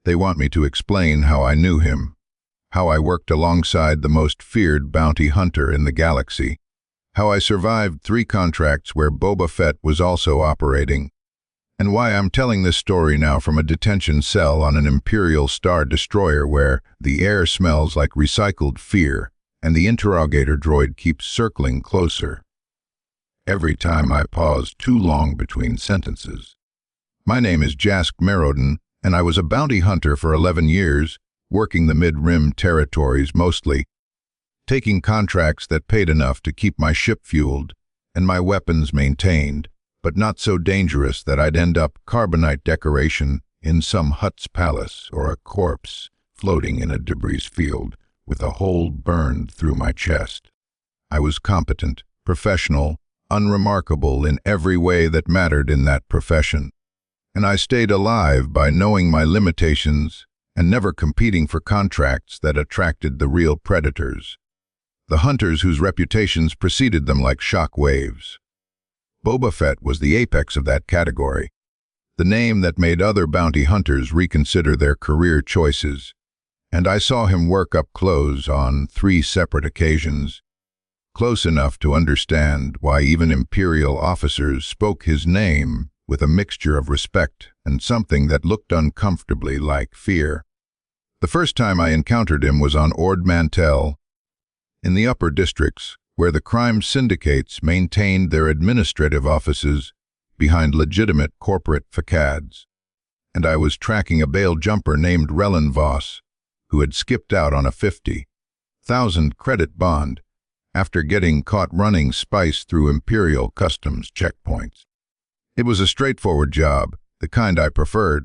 They want me to explain how I knew him, how I worked alongside the most feared bounty hunter in the galaxy, how I survived 3 contracts where Boba Fett was also operating, and why I'm telling this story now from a detention cell on an Imperial Star Destroyer where the air smells like recycled fear and the interrogator droid keeps circling closer every time I pause too long between sentences. My name is Jask Merodin, and I was a bounty hunter for 11 years, working the mid-rim territories mostly, taking contracts that paid enough to keep my ship fueled and my weapons maintained, but not so dangerous that I'd end up carbonite decoration in some Hutt's palace or a corpse floating in a debris field with a hole burned through my chest. I was competent, professional, unremarkable in every way that mattered in that profession, and I stayed alive by knowing my limitations and never competing for contracts that attracted the real predators, the hunters whose reputations preceded them like shock waves. Boba Fett was the apex of that category, the name that made other bounty hunters reconsider their career choices, and I saw him work up close on 3 separate occasions, close enough to understand why even Imperial officers spoke his name with a mixture of respect and something that looked uncomfortably like fear. The first time I encountered him was on Ord Mantell, in the upper districts, where the crime syndicates maintained their administrative offices behind legitimate corporate facades, and I was tracking a bail jumper named Relin Voss, who had skipped out on a 50,000 credit bond after getting caught running spice through Imperial customs checkpoints. It was a straightforward job, the kind I preferred.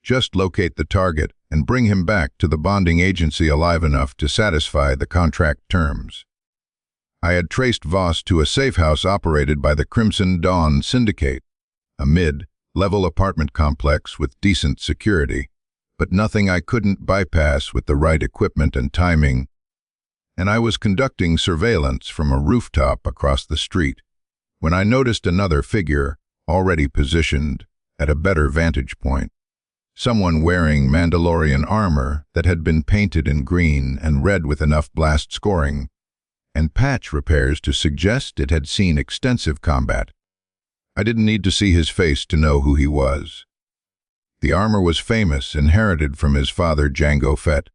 Just locate the target and bring him back to the bonding agency alive enough to satisfy the contract terms. I had traced Voss to a safe house operated by the Crimson Dawn Syndicate, a mid-level apartment complex with decent security, but nothing I couldn't bypass with the right equipment and timing, and I was conducting surveillance from a rooftop across the street when I noticed another figure already positioned at a better vantage point. Someone wearing Mandalorian armor that had been painted in green and red with enough blast scoring and patch repairs to suggest it had seen extensive combat. I didn't need to see his face to know who he was. The armor was famous, inherited from his father Jango Fett,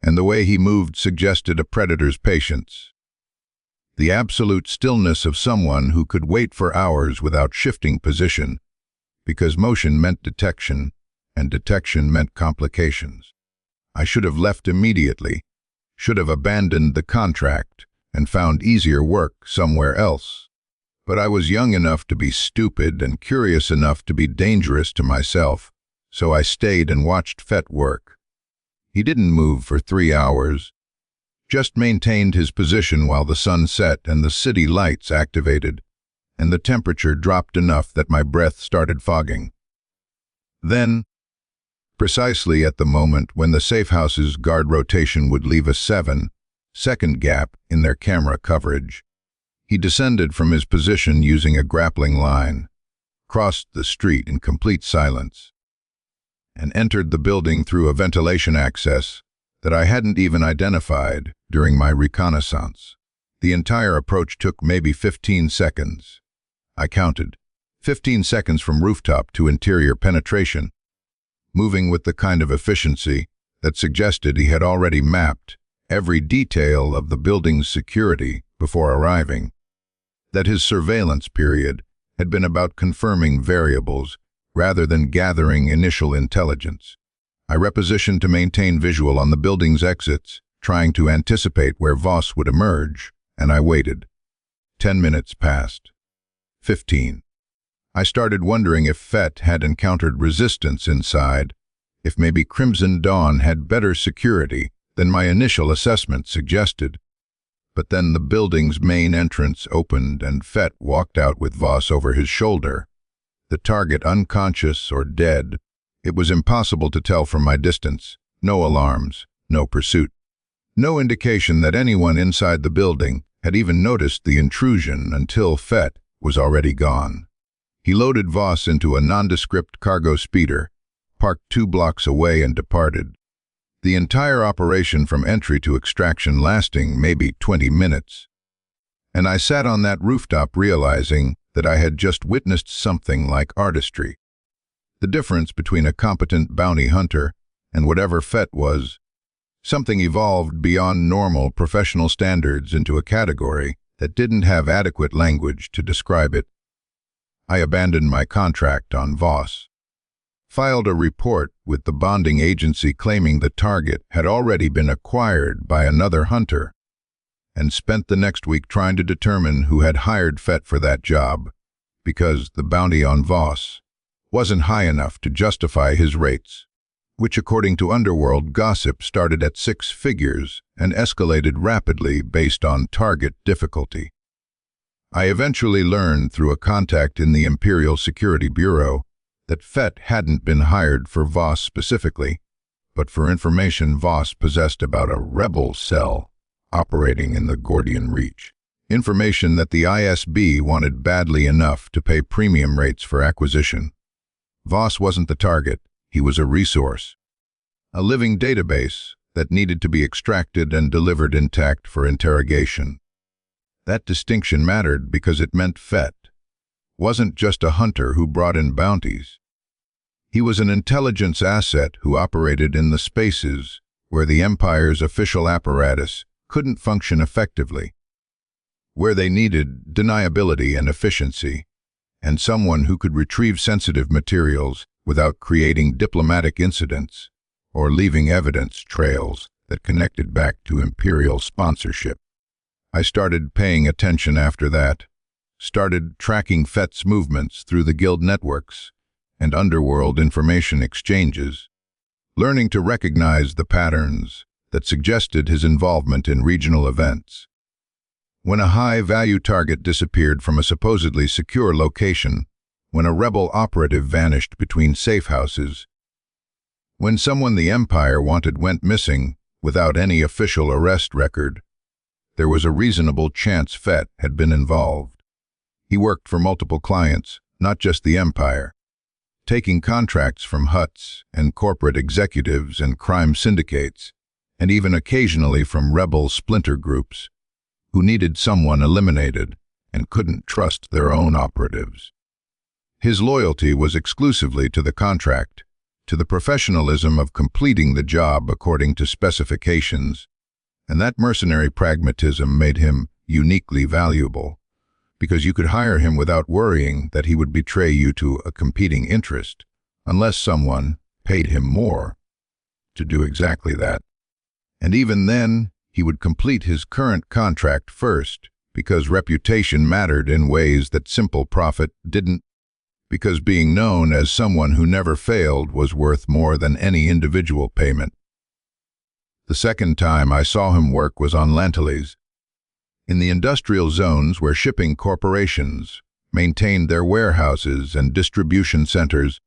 and the way he moved suggested a predator's patience. The absolute stillness of someone who could wait for hours without shifting position, because motion meant detection, and detection meant complications. I should have left immediately, should have abandoned the contract, and found easier work somewhere else. But I was young enough to be stupid and curious enough to be dangerous to myself, so I stayed and watched Fett work. He didn't move for 3 hours, just maintained his position while the sun set and the city lights activated, and the temperature dropped enough that my breath started fogging. Then, precisely at the moment when the safe house's guard rotation would leave a 7-second gap in their camera coverage, he descended from his position using a grappling line, crossed the street in complete silence, and entered the building through a ventilation access that I hadn't even identified during my reconnaissance. The entire approach took maybe 15 seconds. I counted. 15 seconds from rooftop to interior penetration, moving with the kind of efficiency that suggested he had already mapped every detail of the building's security before arriving, that his surveillance period had been about confirming variables rather than gathering initial intelligence. I repositioned to maintain visual on the building's exits, trying to anticipate where Voss would emerge, and I waited. 10 minutes passed. 15. I started wondering if Fett had encountered resistance inside, if maybe Crimson Dawn had better security than my initial assessment suggested. But then the building's main entrance opened and Fett walked out with Voss over his shoulder, the target unconscious or dead. It was impossible to tell from my distance. No alarms, no pursuit. No indication that anyone inside the building had even noticed the intrusion until Fett was already gone. He loaded Voss into a nondescript cargo speeder, parked 2 blocks away and departed. The entire operation from entry to extraction lasting maybe 20 minutes. And I sat on that rooftop realizing that I had just witnessed something like artistry. The difference between a competent bounty hunter and whatever Fett was, something evolved beyond normal professional standards into a category that didn't have adequate language to describe it. I abandoned my contract on Voss, filed a report with the bonding agency claiming the target had already been acquired by another hunter, and spent the next week trying to determine who had hired Fett for that job, because the bounty on Voss wasn't high enough to justify his rates, which according to underworld gossip started at 6 figures and escalated rapidly based on target difficulty. I eventually learned through a contact in the Imperial Security Bureau that Fett hadn't been hired for Voss specifically, but for information Voss possessed about a rebel cell operating in the Gordian Reach. Information that the ISB wanted badly enough to pay premium rates for acquisition. Voss wasn't the target, he was a resource. A living database that needed to be extracted and delivered intact for interrogation. That distinction mattered because it meant Fett wasn't just a hunter who brought in bounties. He was an intelligence asset who operated in the spaces where the Empire's official apparatus couldn't function effectively, where they needed deniability and efficiency, and someone who could retrieve sensitive materials without creating diplomatic incidents or leaving evidence trails that connected back to Imperial sponsorship. I started paying attention after that, started tracking Fett's movements through the guild networks and underworld information exchanges, learning to recognize the patterns that suggested his involvement in regional events. When a high-value target disappeared from a supposedly secure location, when a rebel operative vanished between safe houses, when someone the Empire wanted went missing without any official arrest record, there was a reasonable chance Fett had been involved. He worked for multiple clients, not just the Empire, taking contracts from Hutts and corporate executives and crime syndicates, and even occasionally from rebel splinter groups who needed someone eliminated and couldn't trust their own operatives. His loyalty was exclusively to the contract, to the professionalism of completing the job according to specifications, and that mercenary pragmatism made him uniquely valuable, because you could hire him without worrying that he would betray you to a competing interest, unless someone paid him more to do exactly that. And even then, he would complete his current contract first, because reputation mattered in ways that simple profit didn't, because being known as someone who never failed was worth more than any individual payment. The second time I saw him work was on Lantilles, in the industrial zones where shipping corporations maintained their warehouses and distribution centers,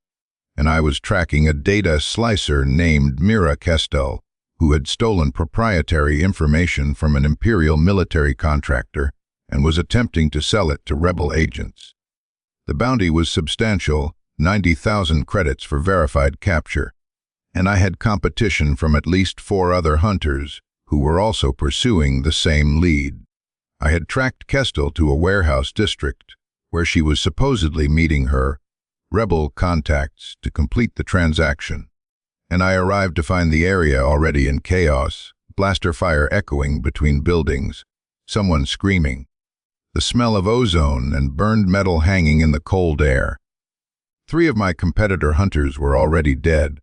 and I was tracking a data slicer named Mira Kestel, who had stolen proprietary information from an Imperial military contractor and was attempting to sell it to rebel agents. The bounty was substantial, 90,000 credits for verified capture, and I had competition from at least 4 other hunters who were also pursuing the same lead. I had tracked Kestel to a warehouse district where she was supposedly meeting her rebel contacts to complete the transaction, and I arrived to find the area already in chaos, blaster fire echoing between buildings, someone screaming, the smell of ozone and burned metal hanging in the cold air. 3 of my competitor hunters were already dead,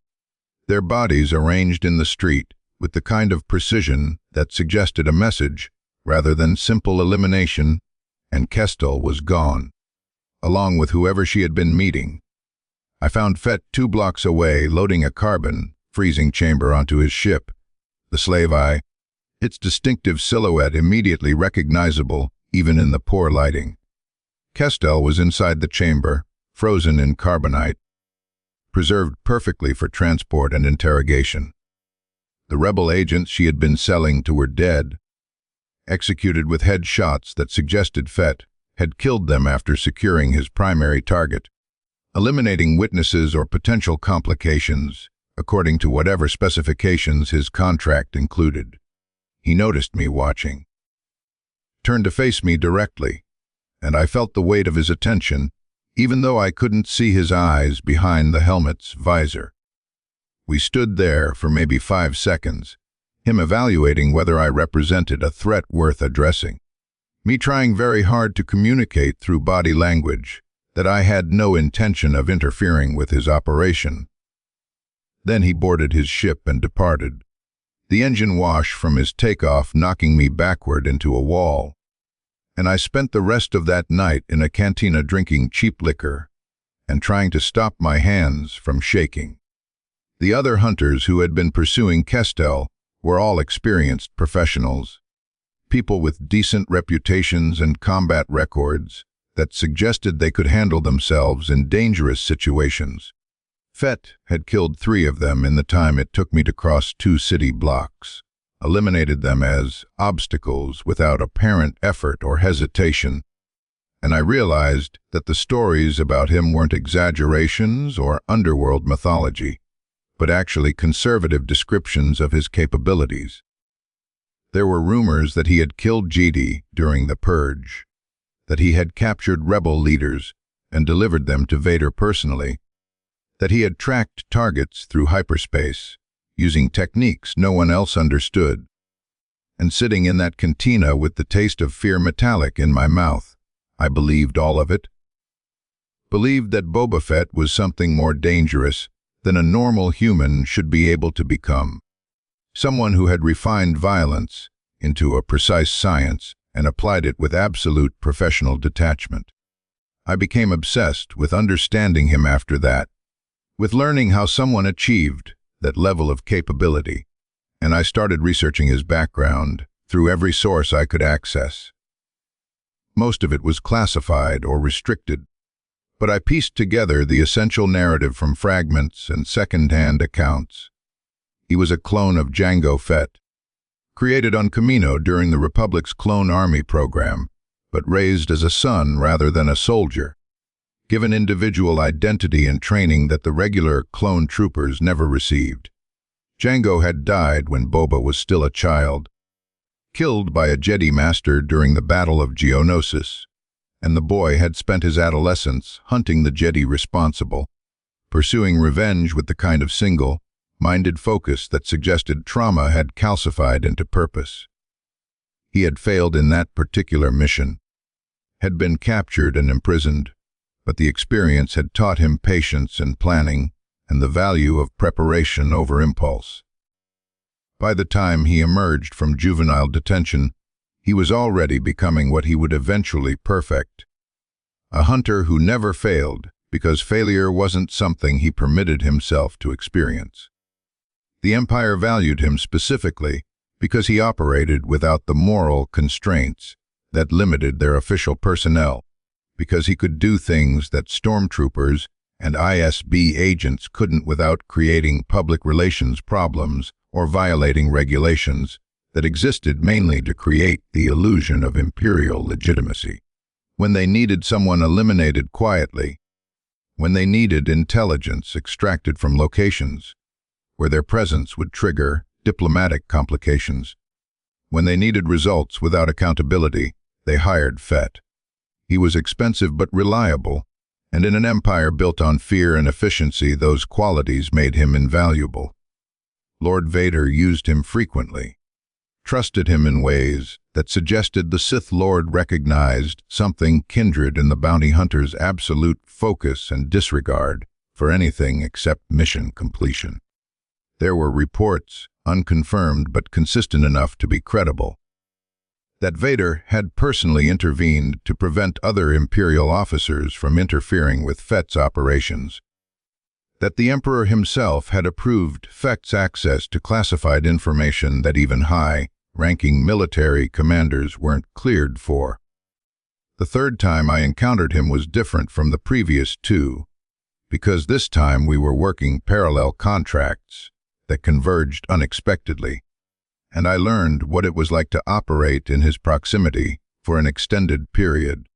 their bodies arranged in the street with the kind of precision that suggested a message rather than simple elimination, and Kestel was gone, along with whoever she had been meeting. I found Fett 2 blocks away loading a carbon freezing chamber onto his ship, the Slave Eye, its distinctive silhouette immediately recognizable even in the poor lighting. Kestel was inside the chamber, frozen in carbonite, preserved perfectly for transport and interrogation. The rebel agents she had been selling to were dead, executed with headshots that suggested Fett had killed them after securing his primary target, eliminating witnesses or potential complications, according to whatever specifications his contract included. He noticed me watching, turned to face me directly, and I felt the weight of his attention, even though I couldn't see his eyes behind the helmet's visor. We stood there for maybe 5 seconds, him evaluating whether I represented a threat worth addressing, me trying very hard to communicate through body language that I had no intention of interfering with his operation. Then he boarded his ship and departed, the engine wash from his takeoff knocking me backward into a wall, and I spent the rest of that night in a cantina drinking cheap liquor and trying to stop my hands from shaking. The other hunters who had been pursuing Kestel were all experienced professionals, people with decent reputations and combat records that suggested they could handle themselves in dangerous situations. Fett had killed 3 of them in the time it took me to cross 2 city blocks, eliminated them as obstacles without apparent effort or hesitation, and I realized that the stories about him weren't exaggerations or underworld mythology, but actually conservative descriptions of his capabilities. There were rumors that he had killed Jedi during the Purge, that he had captured rebel leaders and delivered them to Vader personally, that he had tracked targets through hyperspace, using techniques no one else understood, and sitting in that cantina with the taste of fear metallic in my mouth, I believed all of it. Believed that Boba Fett was something more dangerous than a normal human should be able to become. Someone who had refined violence into a precise science and applied it with absolute professional detachment. I became obsessed with understanding him after that, with learning how someone achieved that level of capability, and I started researching his background through every source I could access. Most of it was classified or restricted, but I pieced together the essential narrative from fragments and second-hand accounts. He was a clone of Jango Fett, created on Kamino during the Republic's Clone Army program, but raised as a son rather than a soldier, given individual identity and training that the regular clone troopers never received. Jango had died when Boba was still a child, killed by a Jedi Master during the Battle of Geonosis, and the boy had spent his adolescence hunting the Jedi responsible, pursuing revenge with the kind of single-minded focus that suggested trauma had calcified into purpose. He had failed in that particular mission, had been captured and imprisoned, but the experience had taught him patience and planning and the value of preparation over impulse. By the time he emerged from juvenile detention, he was already becoming what he would eventually perfect, a hunter who never failed because failure wasn't something he permitted himself to experience. The Empire valued him specifically because he operated without the moral constraints that limited their official personnel, because he could do things that stormtroopers and ISB agents couldn't without creating public relations problems or violating regulations that existed mainly to create the illusion of imperial legitimacy. When they needed someone eliminated quietly, when they needed intelligence extracted from locations where their presence would trigger diplomatic complications, when they needed results without accountability, they hired Fett. He was expensive but reliable, and in an empire built on fear and efficiency, those qualities made him invaluable. Lord Vader used him frequently, trusted him in ways that suggested the Sith Lord recognized something kindred in the bounty hunter's absolute focus and disregard for anything except mission completion. There were reports, unconfirmed but consistent enough to be credible, that Vader had personally intervened to prevent other Imperial officers from interfering with Fett's operations, that the Emperor himself had approved Fett's access to classified information that even high-ranking military commanders weren't cleared for. The third time I encountered him was different from the previous 2, because this time we were working parallel contracts that converged unexpectedly, and I learned what it was like to operate in his proximity for an extended period,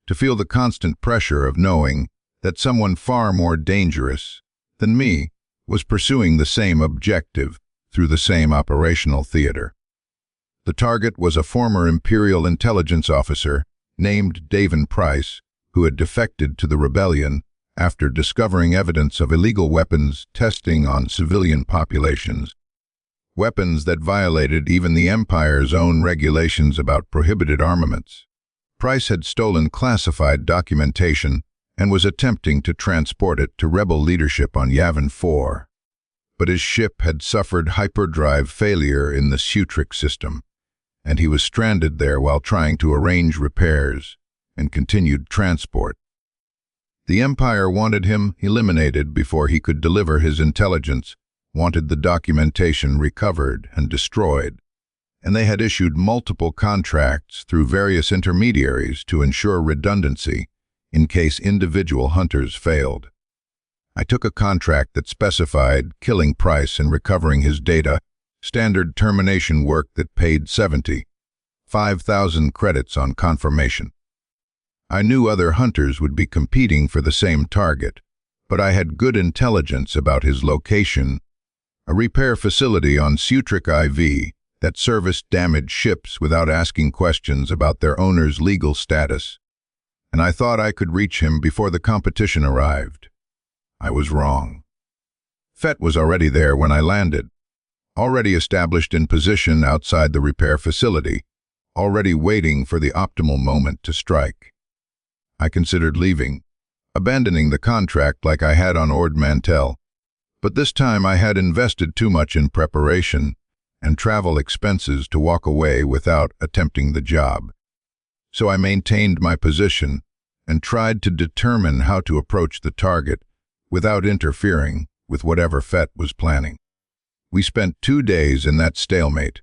to feel the constant pressure of knowing that someone far more dangerous than me was pursuing the same objective through the same operational theater. The target was a former Imperial intelligence officer named Davin Price, who had defected to the rebellion after discovering evidence of illegal weapons testing on civilian populations. Weapons that violated even the Empire's own regulations about prohibited armaments. Price had stolen classified documentation and was attempting to transport it to rebel leadership on Yavin 4. But his ship had suffered hyperdrive failure in the Sutric system, and he was stranded there while trying to arrange repairs and continued transport. The Empire wanted him eliminated before he could deliver his intelligence, wanted the documentation recovered and destroyed, and they had issued multiple contracts through various intermediaries to ensure redundancy in case individual hunters failed. I took a contract that specified killing Price and recovering his data, standard termination work that paid 5,000 credits on confirmation. I knew other hunters would be competing for the same target, but I had good intelligence about his location, a repair facility on Sutric IV that serviced damaged ships without asking questions about their owner's legal status, and I thought I could reach him before the competition arrived. I was wrong. Fett was already there when I landed, already established in position outside the repair facility, already waiting for the optimal moment to strike. I considered leaving, abandoning the contract like I had on Ord Mantell, but this time I had invested too much in preparation and travel expenses to walk away without attempting the job. So I maintained my position and tried to determine how to approach the target without interfering with whatever Fett was planning. We spent 2 days in that stalemate,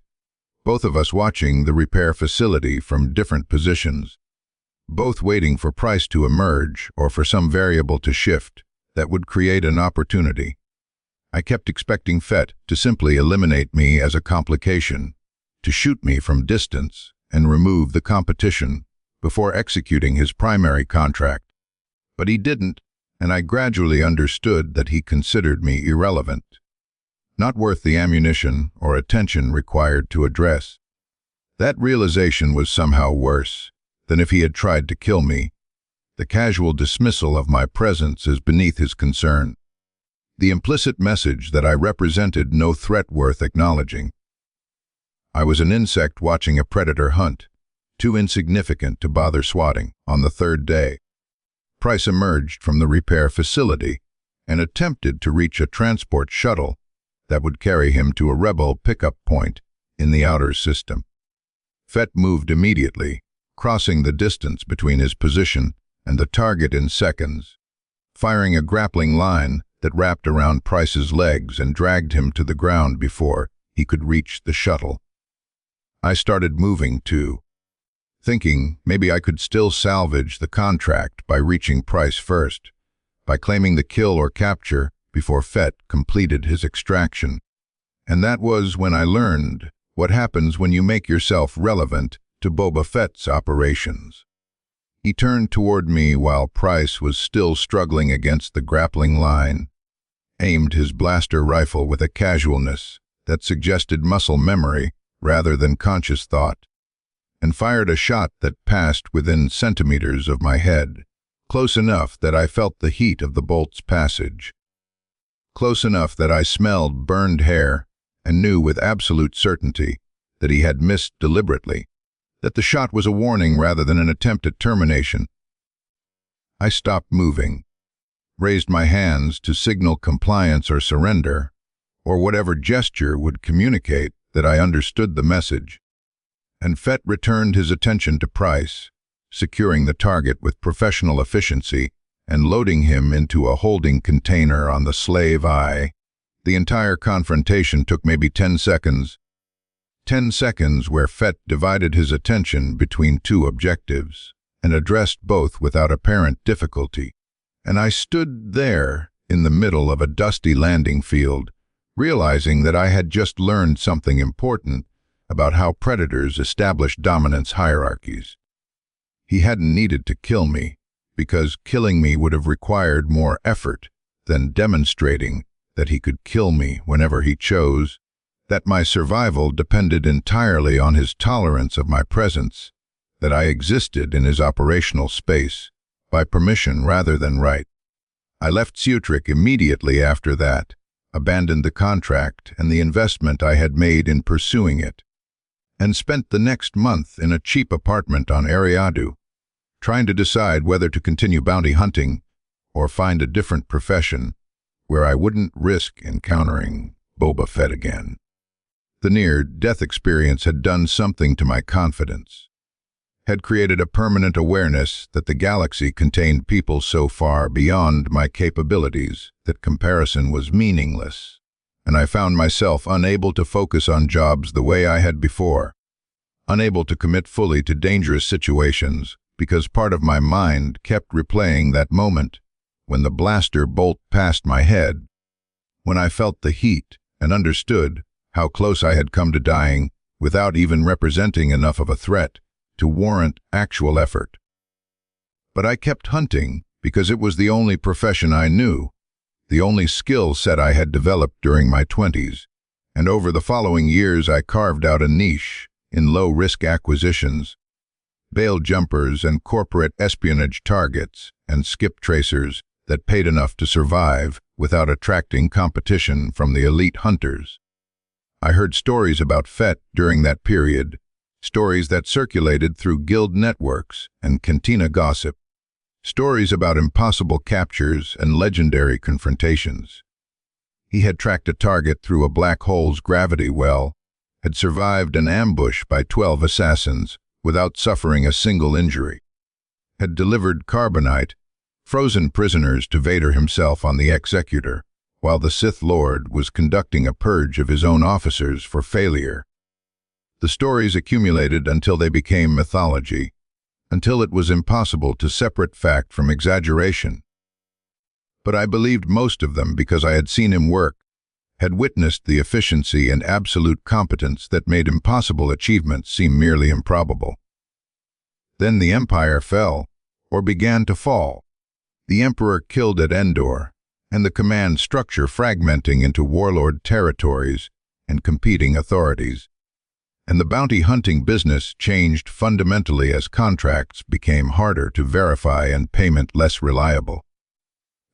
both of us watching the repair facility from different positions, both waiting for Price to emerge or for some variable to shift that would create an opportunity. I kept expecting Fett to simply eliminate me as a complication, to shoot me from distance and remove the competition before executing his primary contract. But he didn't, and I gradually understood that he considered me irrelevant, not worth the ammunition or attention required to address. That realization was somehow worse than if he had tried to kill me. The casual dismissal of my presence is beneath his concern. The implicit message that I represented no threat worth acknowledging. I was an insect watching a predator hunt, too insignificant to bother swatting. On the 3rd day, Price emerged from the repair facility and attempted to reach a transport shuttle that would carry him to a rebel pickup point in the outer system. Fett moved immediately, crossing the distance between his position and the target in seconds, firing a grappling line that wrapped around Price's legs and dragged him to the ground before he could reach the shuttle. I started moving too, thinking maybe I could still salvage the contract by reaching Price first, by claiming the kill or capture before Fett completed his extraction. And that was when I learned what happens when you make yourself relevant to Boba Fett's operations. He turned toward me while Price was still struggling against the grappling line, aimed his blaster rifle with a casualness that suggested muscle memory rather than conscious thought, and fired a shot that passed within centimeters of my head, close enough that I felt the heat of the bolt's passage, close enough that I smelled burned hair and knew with absolute certainty that he had missed deliberately, that the shot was a warning rather than an attempt at termination. I stopped moving, raised my hands to signal compliance or surrender, or whatever gesture would communicate that I understood the message, and Fett returned his attention to Price, securing the target with professional efficiency and loading him into a holding container on the Slave Eye. The entire confrontation took maybe 10 seconds. 10 seconds where Fett divided his attention between 2 objectives and addressed both without apparent difficulty. And I stood there in the middle of a dusty landing field, realizing that I had just learned something important about how predators establish dominance hierarchies. He hadn't needed to kill me. because killing me would have required more effort than demonstrating that he could kill me whenever he chose, that my survival depended entirely on his tolerance of my presence, that I existed in his operational space, by permission rather than right. I left Sutric immediately after that, abandoned the contract and the investment I had made in pursuing it, and spent the next month in a cheap apartment on Ariadu, trying to decide whether to continue bounty hunting or find a different profession where I wouldn't risk encountering Boba Fett again. The near-death experience had done something to my confidence, had created a permanent awareness that the galaxy contained people so far beyond my capabilities that comparison was meaningless, and I found myself unable to focus on jobs the way I had before, unable to commit fully to dangerous situations because part of my mind kept replaying that moment when the blaster bolt passed my head, when I felt the heat and understood how close I had come to dying without even representing enough of a threat to warrant actual effort. But I kept hunting because it was the only profession I knew, the only skill set I had developed during my 20s, and over the following years I carved out a niche in low-risk acquisitions, bail jumpers and corporate espionage targets, and skip tracers that paid enough to survive without attracting competition from the elite hunters. I heard stories about Fett during that period, stories that circulated through guild networks and cantina gossip, stories about impossible captures and legendary confrontations. He had tracked a target through a black hole's gravity well, had survived an ambush by 12 assassins without suffering a single injury, had delivered carbonite, frozen prisoners to Vader himself on the Executor, while the Sith Lord was conducting a purge of his own officers for failure. The stories accumulated until they became mythology, until it was impossible to separate fact from exaggeration. But I believed most of them because I had seen him work, had witnessed the efficiency and absolute competence that made impossible achievements seem merely improbable. Then the Empire fell, or began to fall. The Emperor killed at Endor, and the command structure fragmenting into warlord territories and competing authorities. And the bounty hunting business changed fundamentally as contracts became harder to verify and payment less reliable.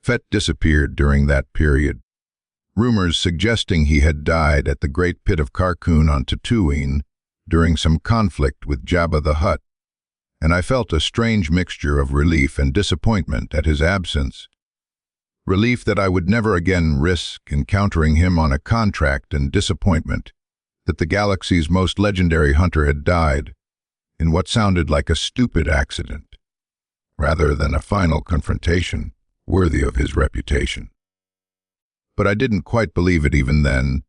Fett disappeared during that period, rumors suggesting he had died at the Great Pit of Carkoon on Tatooine during some conflict with Jabba the Hutt, and I felt a strange mixture of relief and disappointment at his absence. Relief that I would never again risk encountering him on a contract, and disappointment that the galaxy's most legendary hunter had died in what sounded like a stupid accident, rather than a final confrontation worthy of his reputation. But I didn't quite believe it even then,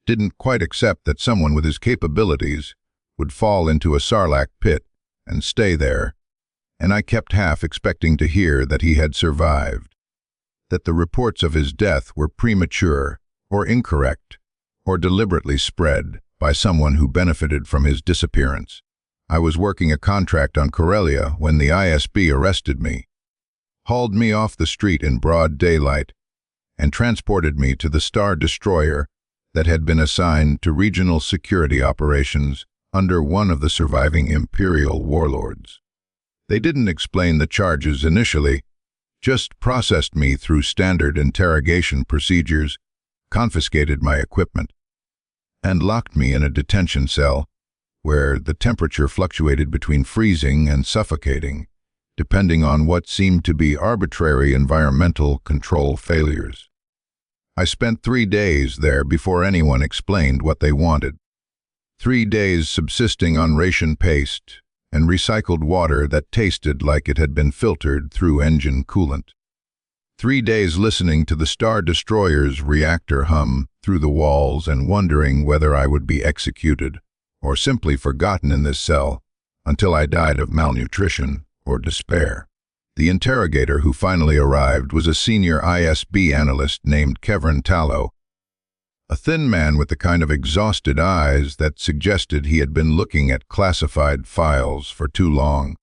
didn't quite accept that someone with his capabilities would fall into a Sarlacc pit and stay there, and I kept half expecting to hear that he had survived, that the reports of his death were premature or incorrect or deliberately spread by someone who benefited from his disappearance. I was working a contract on Corellia when the ISB arrested me, hauled me off the street in broad daylight, and transported me to the Star Destroyer that had been assigned to regional security operations under one of the surviving Imperial warlords. They didn't explain the charges initially, just processed me through standard interrogation procedures, confiscated my equipment, and locked me in a detention cell where the temperature fluctuated between freezing and suffocating, depending on what seemed to be arbitrary environmental control failures. I spent 3 days there before anyone explained what they wanted. 3 days subsisting on ration paste and recycled water that tasted like it had been filtered through engine coolant. 3 days listening to the Star Destroyer's reactor hum through the walls and wondering whether I would be executed or simply forgotten in this cell until I died of malnutrition or despair. The interrogator who finally arrived was a senior ISB analyst named Kevin Tallow, a thin man with the kind of exhausted eyes that suggested he had been looking at classified files for too long.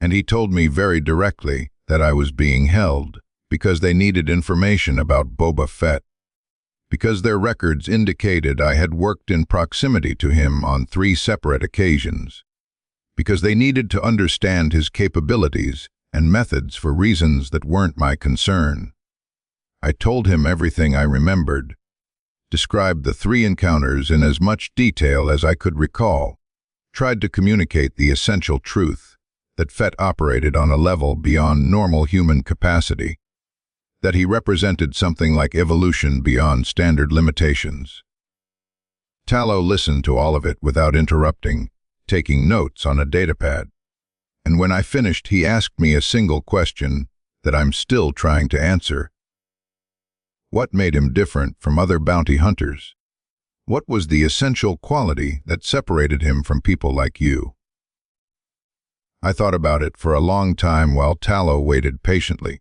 And he told me very directly that I was being held, because they needed information about Boba Fett, because their records indicated I had worked in proximity to him on 3 separate occasions, because they needed to understand his capabilities and methods for reasons that weren't my concern. I told him everything I remembered, described the 3 encounters in as much detail as I could recall, tried to communicate the essential truth that Fett operated on a level beyond normal human capacity, that he represented something like evolution beyond standard limitations. Tallow listened to all of it without interrupting, taking notes on a datapad. And when I finished, he asked me a single question that I'm still trying to answer. What made him different from other bounty hunters? What was the essential quality that separated him from people like you? I thought about it for a long time while Tallow waited patiently,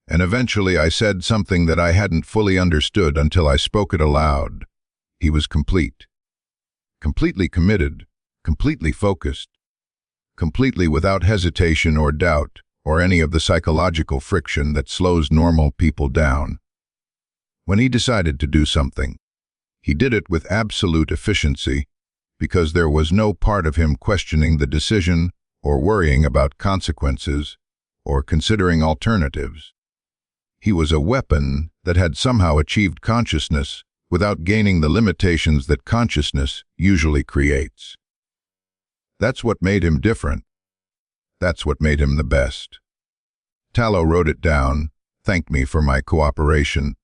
and eventually I said something that I hadn't fully understood until I spoke it aloud. He was complete. Completely committed, completely focused, completely without hesitation or doubt or any of the psychological friction that slows normal people down. When he decided to do something, he did it with absolute efficiency, because there was no part of him questioning the decision or worrying about consequences or considering alternatives. He was a weapon that had somehow achieved consciousness without gaining the limitations that consciousness usually creates. That's what made him different. That's what made him the best. Tallow wrote it down, thanked me for my cooperation,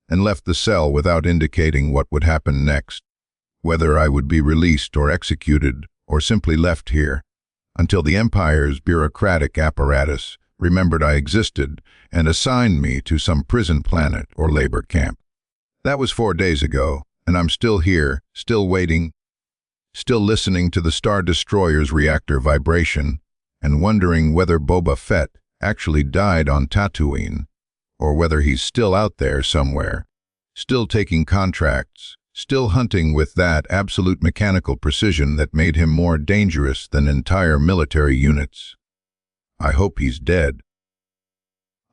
and left the cell without indicating what would happen next, whether I would be released or executed or simply left here, until the Empire's bureaucratic apparatus remembered I existed and assigned me to some prison planet or labor camp. That was 4 days ago, and I'm still here, still waiting, still listening to the Star Destroyer's reactor vibration and wondering whether Boba Fett actually died on Tatooine, or whether he's still out there somewhere, still taking contracts, still hunting with that absolute mechanical precision that made him more dangerous than entire military units. I hope he's dead.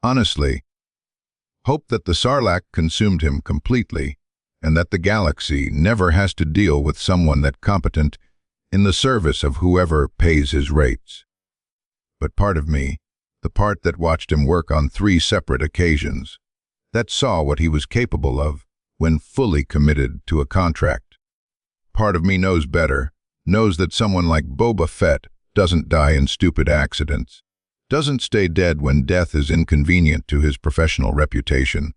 Honestly, hope that the Sarlacc consumed him completely, and that the galaxy never has to deal with someone that competent in the service of whoever pays his rates. But part of me, the part that watched him work on 3 separate occasions, that saw what he was capable of when fully committed to a contract. Part of me knows better, knows that someone like Boba Fett doesn't die in stupid accidents, doesn't stay dead when death is inconvenient to his professional reputation.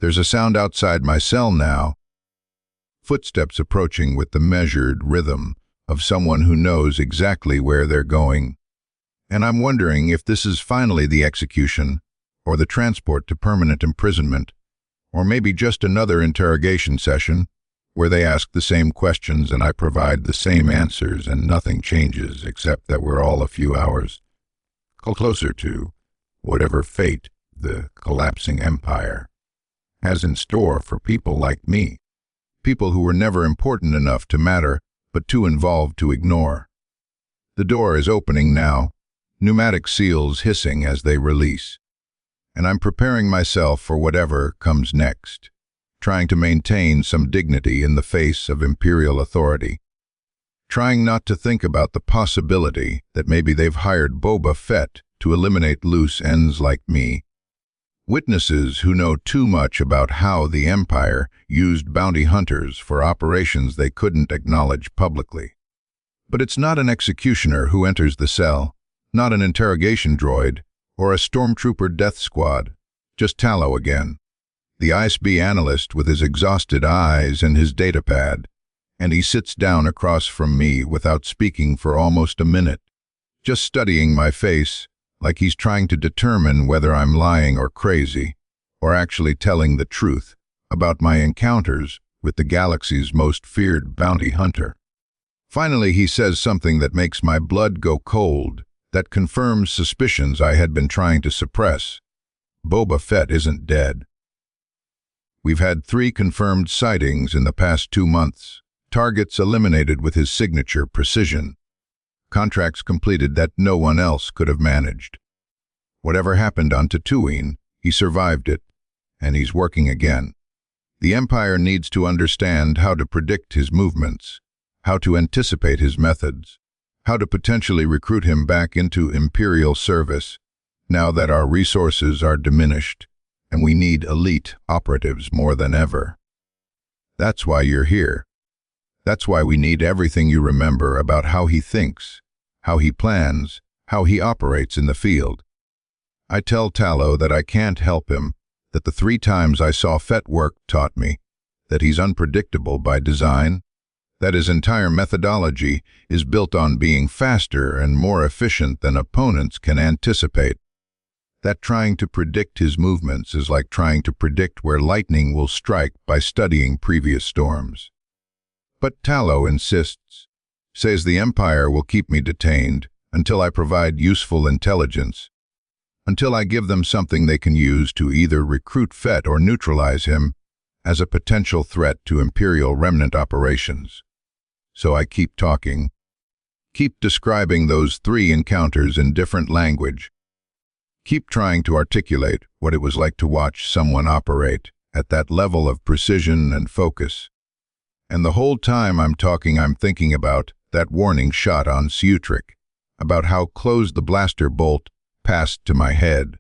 There's a sound outside my cell now, footsteps approaching with the measured rhythm of someone who knows exactly where they're going. And I'm wondering if this is finally the execution, or the transport to permanent imprisonment, or maybe just another interrogation session where they ask the same questions and I provide the same answers and nothing changes except that we're all a few hours closer to whatever fate the collapsing empire has in store for people like me, people who were never important enough to matter but too involved to ignore. The door is opening now, pneumatic seals hissing as they release, and I'm preparing myself for whatever comes next, trying to maintain some dignity in the face of imperial authority, trying not to think about the possibility that maybe they've hired Boba Fett to eliminate loose ends like me, witnesses who know too much about how the Empire used bounty hunters for operations they couldn't acknowledge publicly. But it's not an executioner who enters the cell, not an interrogation droid, or a stormtrooper death squad, just Tallow again, the ISB analyst with his exhausted eyes and his datapad, and he sits down across from me without speaking for almost a minute, just studying my face like he's trying to determine whether I'm lying or crazy, or actually telling the truth about my encounters with the galaxy's most feared bounty hunter. Finally, he says something that makes my blood go cold, that confirms suspicions I had been trying to suppress. Boba Fett isn't dead. We've had 3 confirmed sightings in the past 2 months, targets eliminated with his signature precision, contracts completed that no one else could have managed. Whatever happened on Tatooine, he survived it, and he's working again. The Empire needs to understand how to predict his movements, how to anticipate his methods, how to potentially recruit him back into Imperial service, now that our resources are diminished, and we need elite operatives more than ever. That's why you're here. That's why we need everything you remember about how he thinks, how he plans, how he operates in the field. I tell Tallow that I can't help him, that the 3 times I saw Fett work taught me that he's unpredictable by design, that his entire methodology is built on being faster and more efficient than opponents can anticipate, that trying to predict his movements is like trying to predict where lightning will strike by studying previous storms. But Tallow insists, says the Empire will keep me detained until I provide useful intelligence, until I give them something they can use to either recruit Fett or neutralize him as a potential threat to Imperial remnant operations. So I keep talking, keep describing those 3 encounters in different language, keep trying to articulate what it was like to watch someone operate at that level of precision and focus. And the whole time I'm talking, I'm thinking about that warning shot on Sutric, about how close the blaster bolt passed to my head,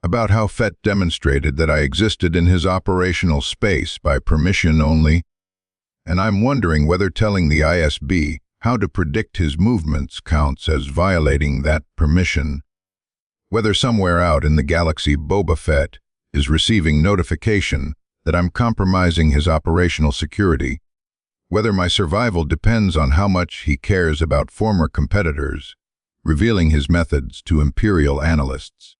about how Fett demonstrated that I existed in his operational space by permission only, and I'm wondering whether telling the ISB how to predict his movements counts as violating that permission, whether somewhere out in the galaxy Boba Fett is receiving notification that I'm compromising his operational security, whether my survival depends on how much he cares about former competitors, revealing his methods to Imperial analysts.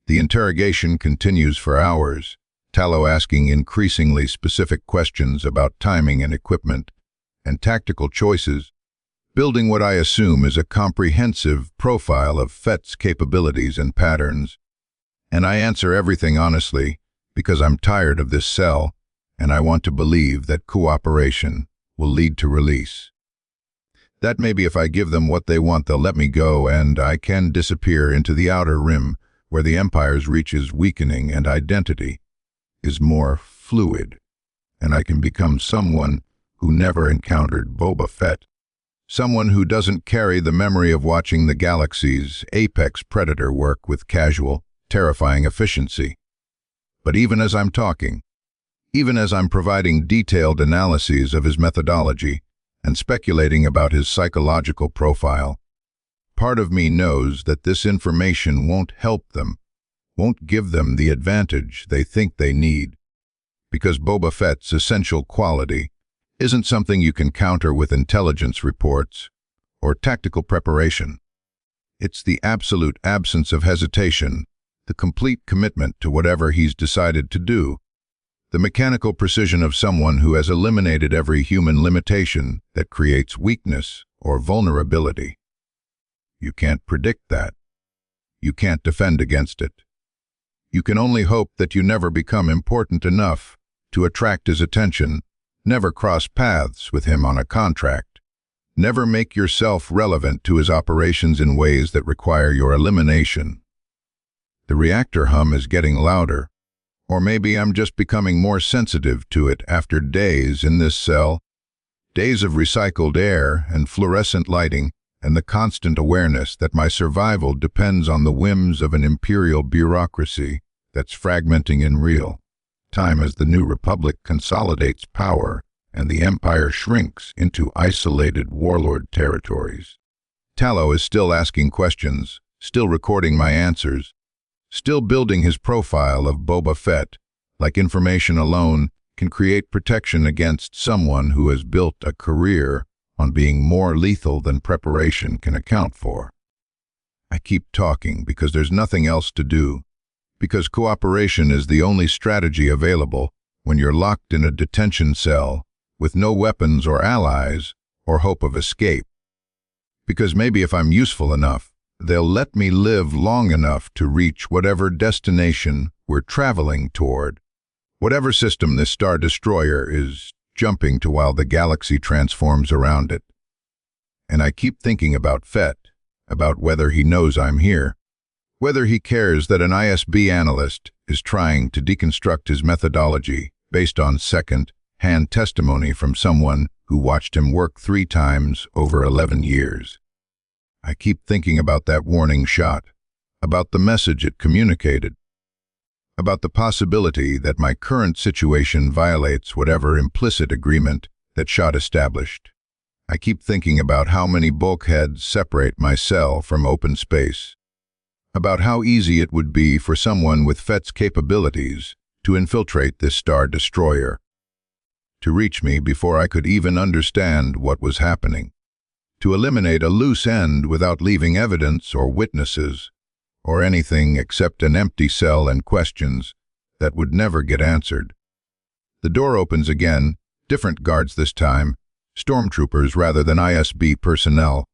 The interrogation continues for hours, Tallow asking increasingly specific questions about timing and equipment, and tactical choices, building what I assume is a comprehensive profile of Fett's capabilities and patterns. And I answer everything honestly, because I'm tired of this cell, and I want to believe that cooperation will lead to release. That maybe if I give them what they want, they'll let me go, and I can disappear into the outer rim where the Empire's reach is weakening and identity is more fluid, and I can become someone who never encountered Boba Fett, someone who doesn't carry the memory of watching the galaxy's apex predator work with casual, terrifying efficiency. But even as I'm talking, even as I'm providing detailed analyses of his methodology and speculating about his psychological profile, part of me knows that this information won't help them, won't give them the advantage they think they need, because Boba Fett's essential quality isn't something you can counter with intelligence reports or tactical preparation. It's the absolute absence of hesitation, the complete commitment to whatever he's decided to do, the mechanical precision of someone who has eliminated every human limitation that creates weakness or vulnerability. You can't predict that. You can't defend against it. You can only hope that you never become important enough to attract his attention, never cross paths with him on a contract, never make yourself relevant to his operations in ways that require your elimination. The reactor hum is getting louder, or maybe I'm just becoming more sensitive to it after days in this cell, days of recycled air and fluorescent lighting, and the constant awareness that my survival depends on the whims of an imperial bureaucracy that's fragmenting in real time as the New Republic consolidates power and the Empire shrinks into isolated warlord territories. Tallow is still asking questions, still recording my answers, still building his profile of Boba Fett, like information alone can create protection against someone who has built a career on being more lethal than preparation can account for. I keep talking because there's nothing else to do, because cooperation is the only strategy available when you're locked in a detention cell with no weapons or allies or hope of escape. Because maybe if I'm useful enough, they'll let me live long enough to reach whatever destination we're traveling toward, whatever system this Star Destroyer is jumping to while the galaxy transforms around it. And I keep thinking about Fett, about whether he knows I'm here, Whether he cares that an ISB analyst is trying to deconstruct his methodology based on second-hand testimony from someone who watched him work 3 times over 11 years. I keep thinking about that warning shot, about the message it communicated, about the possibility that my current situation violates whatever implicit agreement that shot established. I keep thinking about how many bulkheads separate my cell from open space, about how easy it would be for someone with Fett's capabilities to infiltrate this star destroyer, to reach me before I could even understand what was happening, to eliminate a loose end without leaving evidence or witnesses, or anything except an empty cell and questions that would never get answered. The door opens again, different guards this time, stormtroopers rather than ISB personnel,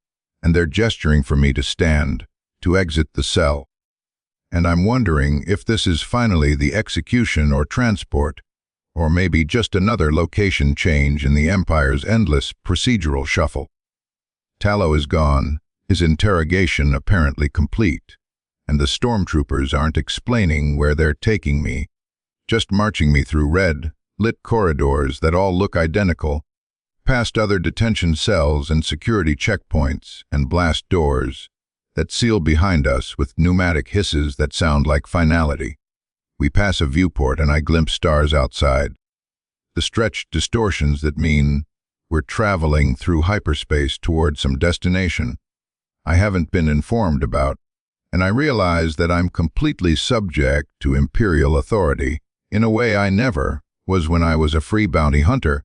and they're gesturing for me to stand, to exit the cell. And I'm wondering if this is finally the execution or transport, or maybe just another location change in the Empire's endless procedural shuffle. Tallow is gone, his interrogation apparently complete, and the stormtroopers aren't explaining where they're taking me, just marching me through red, lit corridors that all look identical, past other detention cells and security checkpoints and blast doors that seal behind us with pneumatic hisses that sound like finality. We pass a viewport and I glimpse stars outside, the stretched distortions that mean we're traveling through hyperspace toward some destination I haven't been informed about, and I realize that I'm completely subject to Imperial authority in a way I never was when I was a free bounty hunter,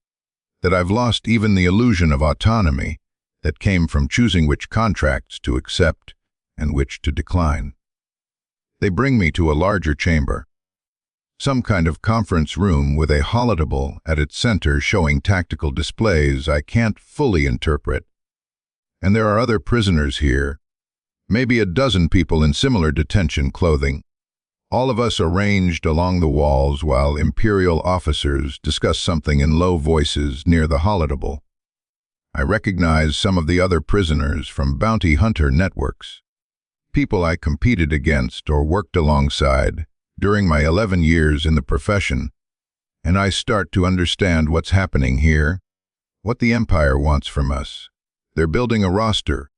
that I've lost even the illusion of autonomy that came from choosing which contracts to accept and which to decline. They bring me to a larger chamber, some kind of conference room with a holodeck at its center showing tactical displays I can't fully interpret. And there are other prisoners here, maybe a dozen people in similar detention clothing, all of us arranged along the walls while Imperial officers discuss something in low voices near the holodeck. I recognize some of the other prisoners from bounty hunter networks, people I competed against or worked alongside during my 11 years in the profession, and I start to understand what's happening here, what the Empire wants from us. They're building a roster,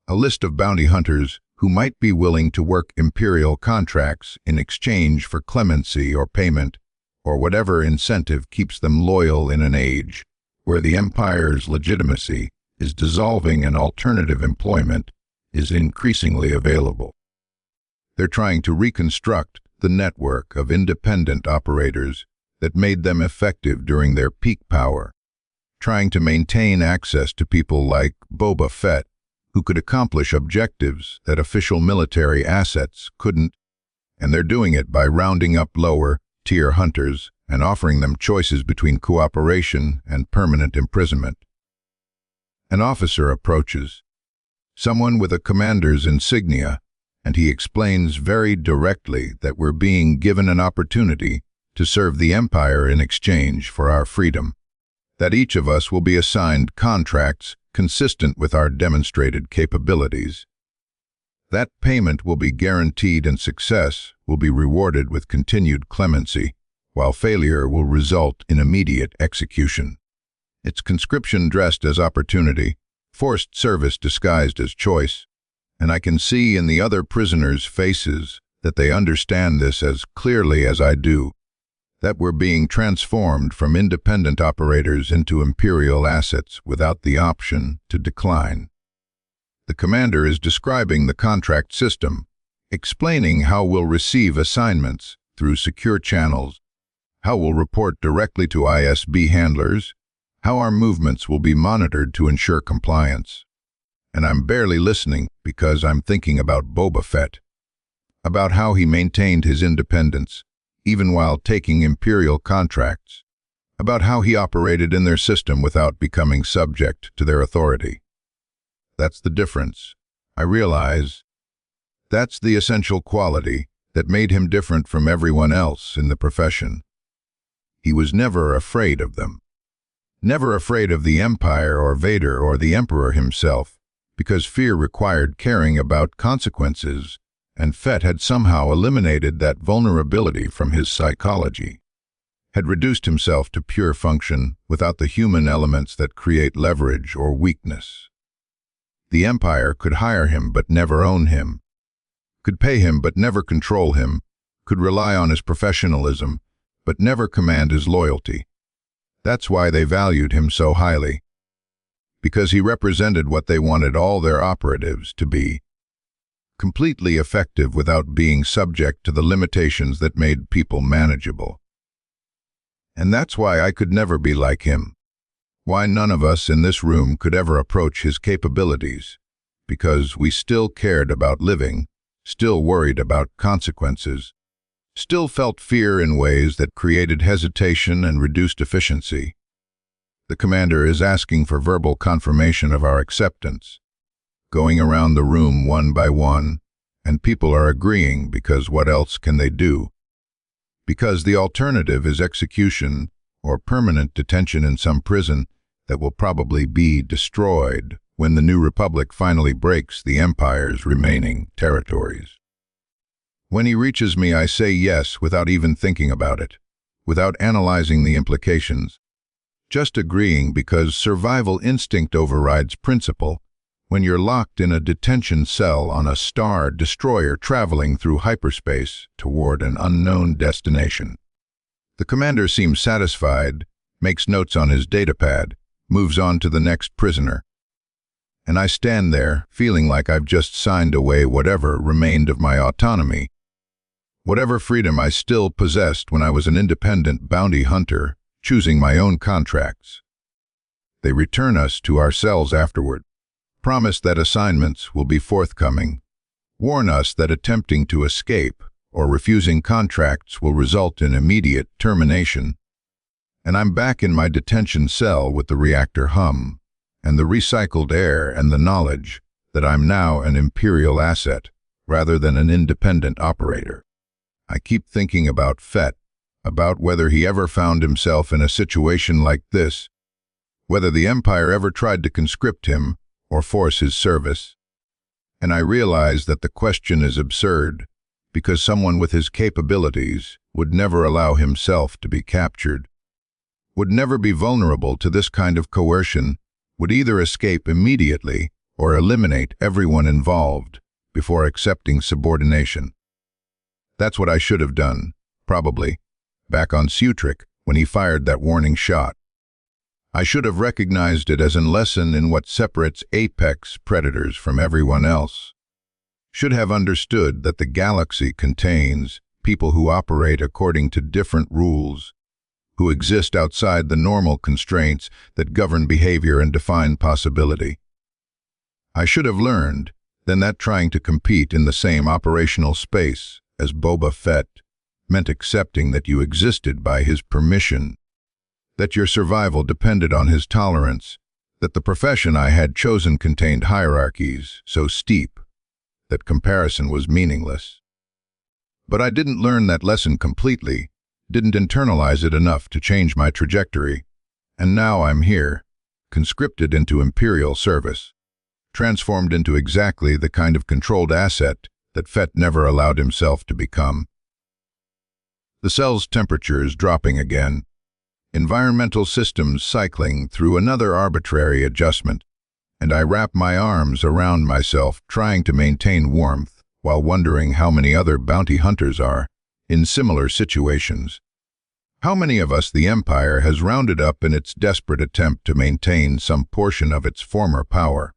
a list of bounty hunters who might be willing to work Imperial contracts in exchange for clemency or payment, or whatever incentive keeps them loyal in an age where the Empire's legitimacy is dissolving and alternative employment is increasingly available. They're trying to reconstruct the network of independent operators that made them effective during their peak power, trying to maintain access to people like Boba Fett, who could accomplish objectives that official military assets couldn't, and they're doing it by rounding up lower-tier hunters and offering them choices between cooperation and permanent imprisonment. An officer approaches, someone with a commander's insignia, and he explains very directly that we're being given an opportunity to serve the Empire in exchange for our freedom, that each of us will be assigned contracts consistent with our demonstrated capabilities. That payment will be guaranteed and success will be rewarded with continued clemency, while failure will result in immediate execution. It's conscription dressed as opportunity, forced service disguised as choice, and I can see in the other prisoners' faces that they understand this as clearly as I do, that we're being transformed from independent operators into Imperial assets without the option to decline. The commander is describing the contract system, explaining how we'll receive assignments through secure channels, how we'll report directly to ISB handlers, how our movements will be monitored to ensure compliance. And I'm barely listening because I'm thinking about Boba Fett, about how he maintained his independence, even while taking Imperial contracts, about how he operated in their system without becoming subject to their authority. That's the difference. I realize that's the essential quality that made him different from everyone else in the profession. He was never afraid of them, never afraid of the Empire or Vader or the Emperor himself, because fear required caring about consequences and Fett had somehow eliminated that vulnerability from his psychology, had reduced himself to pure function without the human elements that create leverage or weakness. The Empire could hire him but never own him, could pay him but never control him, could rely on his professionalism but never command his loyalty. That's why they valued him so highly, because he represented what they wanted all their operatives to be, completely effective without being subject to the limitations that made people manageable. And that's why I could never be like him, why none of us in this room could ever approach his capabilities, because we still cared about living, still worried about consequences, still felt fear in ways that created hesitation and reduced efficiency. The commander is asking for verbal confirmation of our acceptance, going around the room one by one, and people are agreeing because what else can they do? Because the alternative is execution or permanent detention in some prison that will probably be destroyed when the new republic finally breaks the Empire's remaining territories. When he reaches me, I say yes without even thinking about it, without analyzing the implications, just agreeing because survival instinct overrides principle when you're locked in a detention cell on a star destroyer traveling through hyperspace toward an unknown destination. The commander seems satisfied, makes notes on his datapad, moves on to the next prisoner. And I stand there, feeling like I've just signed away whatever remained of my autonomy, whatever freedom I still possessed when I was an independent bounty hunter, choosing my own contracts. They return us to our cells afterward, promise that assignments will be forthcoming, warn us that attempting to escape or refusing contracts will result in immediate termination, and I'm back in my detention cell with the reactor hum, and the recycled air and the knowledge that I'm now an Imperial asset rather than an independent operator. I keep thinking about Fett, about whether he ever found himself in a situation like this, whether the Empire ever tried to conscript him or force his service. And I realize that the question is absurd, because someone with his capabilities would never allow himself to be captured, would never be vulnerable to this kind of coercion, would either escape immediately or eliminate everyone involved before accepting subordination. That's what I should have done, probably, back on Sutric when he fired that warning shot. I should have recognized it as a lesson in what separates apex predators from everyone else. Should have understood that the galaxy contains people who operate according to different rules, who exist outside the normal constraints that govern behavior and define possibility. I should have learned then that trying to compete in the same operational space as Boba Fett meant accepting that you existed by his permission, that your survival depended on his tolerance, that the profession I had chosen contained hierarchies so steep that comparison was meaningless. But I didn't learn that lesson completely, didn't internalize it enough to change my trajectory, and now I'm here, conscripted into Imperial service, transformed into exactly the kind of controlled asset that Fett never allowed himself to become. The cell's temperature is dropping again, environmental systems cycling through another arbitrary adjustment, and I wrap my arms around myself trying to maintain warmth while wondering how many other bounty hunters are in similar situations. How many of us the Empire has rounded up in its desperate attempt to maintain some portion of its former power?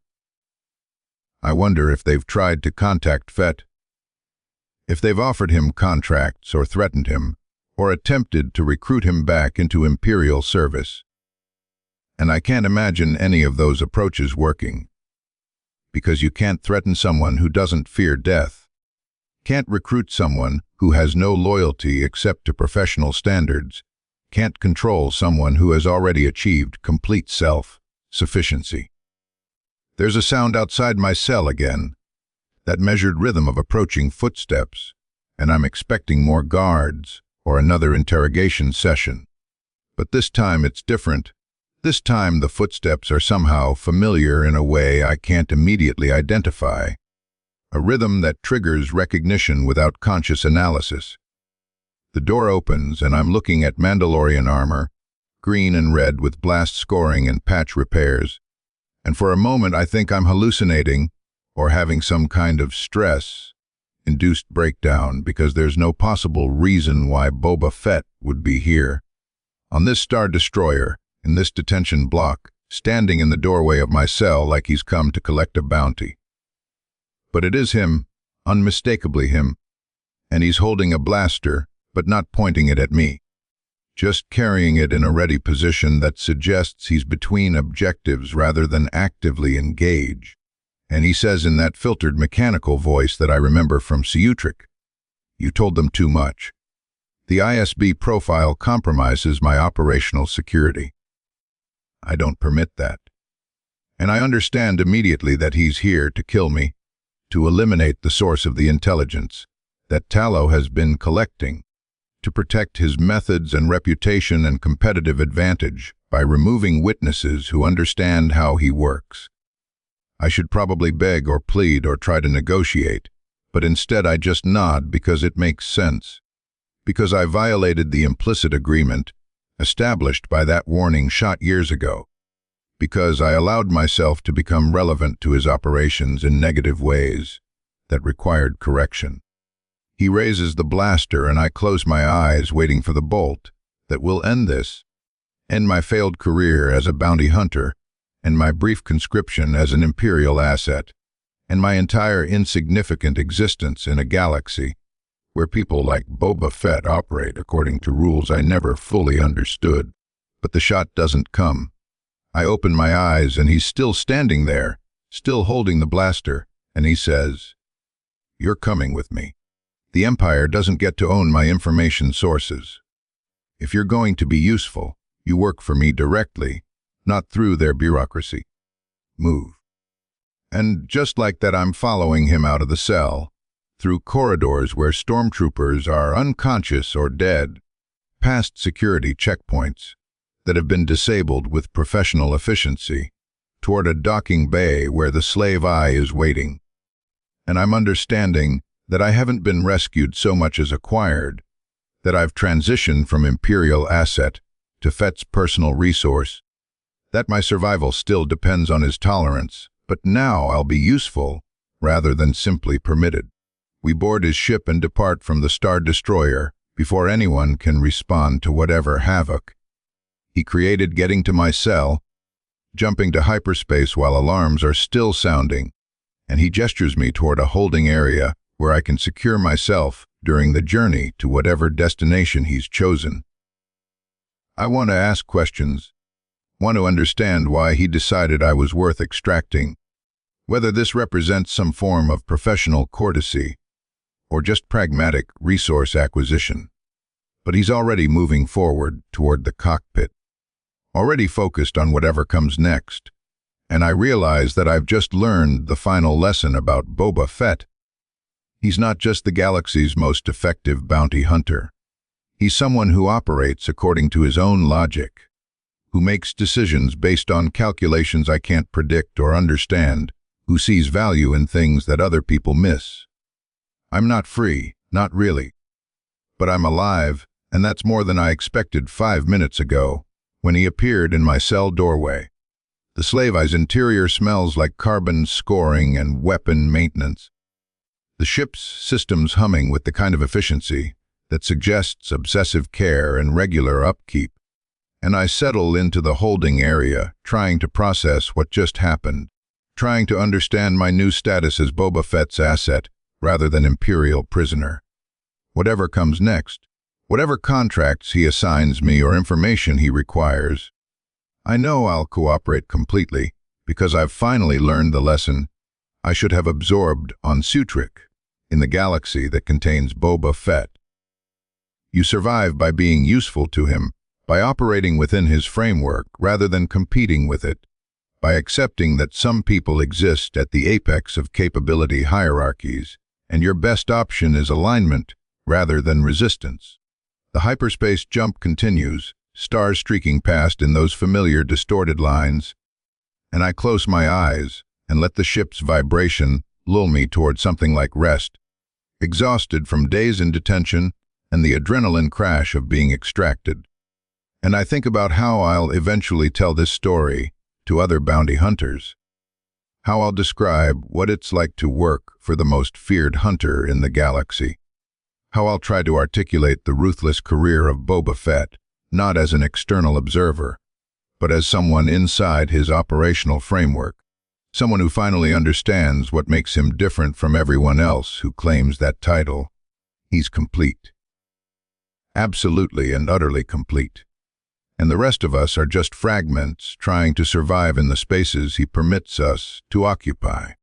I wonder if they've tried to contact Fett, if they've offered him contracts or threatened him, or attempted to recruit him back into Imperial service. And I can't imagine any of those approaches working, because you can't threaten someone who doesn't fear death, can't recruit someone who has no loyalty except to professional standards, can't control someone who has already achieved complete self-sufficiency. There's a sound outside my cell again, that measured rhythm of approaching footsteps, and I'm expecting more guards or another interrogation session. But this time it's different. This time the footsteps are somehow familiar in a way I can't immediately identify. a rhythm that triggers recognition without conscious analysis. The door opens and I'm looking at Mandalorian armor, green and red with blast scoring and patch repairs. And for a moment I think I'm hallucinating or having some kind of stress-induced breakdown because there's no possible reason why Boba Fett would be here. On this Star Destroyer, in this detention block, standing in the doorway of my cell like he's come to collect a bounty. But it is him, unmistakably him, and he's holding a blaster, but not pointing it at me. Just carrying it in a ready position that suggests he's between objectives rather than actively engaged. And he says in that filtered mechanical voice that I remember from Seutric, "You told them too much." The ISB profile compromises my operational security. I don't permit that. And I understand immediately that he's here to kill me, to eliminate the source of the intelligence that Tallow has been collecting, to protect his methods and reputation and competitive advantage by removing witnesses who understand how he works. I should probably beg or plead or try to negotiate, but instead I just nod because it makes sense, because I violated the implicit agreement established by that warning shot years ago, because I allowed myself to become relevant to his operations in negative ways that required correction. He raises the blaster and I close my eyes waiting for the bolt that will end this, end my failed career as a bounty hunter and my brief conscription as an Imperial asset, and my entire insignificant existence in a galaxy where people like Boba Fett operate according to rules I never fully understood. But the shot doesn't come. I open my eyes and he's still standing there, still holding the blaster, and he says, "You're coming with me. The Empire doesn't get to own my information sources. If you're going to be useful, you work for me directly, not through their bureaucracy. Move." And just like that, I'm following him out of the cell, through corridors where stormtroopers are unconscious or dead, past security checkpoints that have been disabled with professional efficiency, toward a docking bay where the slave eye is waiting. And I'm understanding that I haven't been rescued so much as acquired, that I've transitioned from Imperial asset to Fett's personal resource, that my survival still depends on his tolerance, but now I'll be useful rather than simply permitted. We board his ship and depart from the Star Destroyer before anyone can respond to whatever havoc he created getting to my cell, jumping to hyperspace while alarms are still sounding, and he gestures me toward a holding area where I can secure myself during the journey to whatever destination he's chosen. I want to ask questions, want to understand why he decided I was worth extracting, whether this represents some form of professional courtesy or just pragmatic resource acquisition. But he's already moving forward toward the cockpit, already focused on whatever comes next, and I realize that I've just learned the final lesson about Boba Fett. He's not just the galaxy's most effective bounty hunter. He's someone who operates according to his own logic, who makes decisions based on calculations I can't predict or understand, who sees value in things that other people miss. I'm not free, not really. But I'm alive, and that's more than I expected 5 minutes ago, when he appeared in my cell doorway. The slave eye's interior smells like carbon scoring and weapon maintenance. The ship's systems humming with the kind of efficiency that suggests obsessive care and regular upkeep. And I settle into the holding area, trying to process what just happened, trying to understand my new status as Boba Fett's asset rather than Imperial prisoner. Whatever comes next, whatever contracts he assigns me or information he requires, I know I'll cooperate completely because I've finally learned the lesson I should have absorbed on Seutric, in the galaxy that contains Boba Fett. You survive by being useful to him, by operating within his framework rather than competing with it, by accepting that some people exist at the apex of capability hierarchies, and your best option is alignment rather than resistance. The hyperspace jump continues, stars streaking past in those familiar distorted lines, and I close my eyes and let the ship's vibration lull me toward something like rest, exhausted from days in detention and the adrenaline crash of being extracted. And I think about how I'll eventually tell this story to other bounty hunters. How I'll describe what it's like to work for the most feared hunter in the galaxy. How I'll try to articulate the ruthless career of Boba Fett, not as an external observer, but as someone inside his operational framework. Someone who finally understands what makes him different from everyone else who claims that title. He's complete. Absolutely and utterly complete. And the rest of us are just fragments trying to survive in the spaces he permits us to occupy.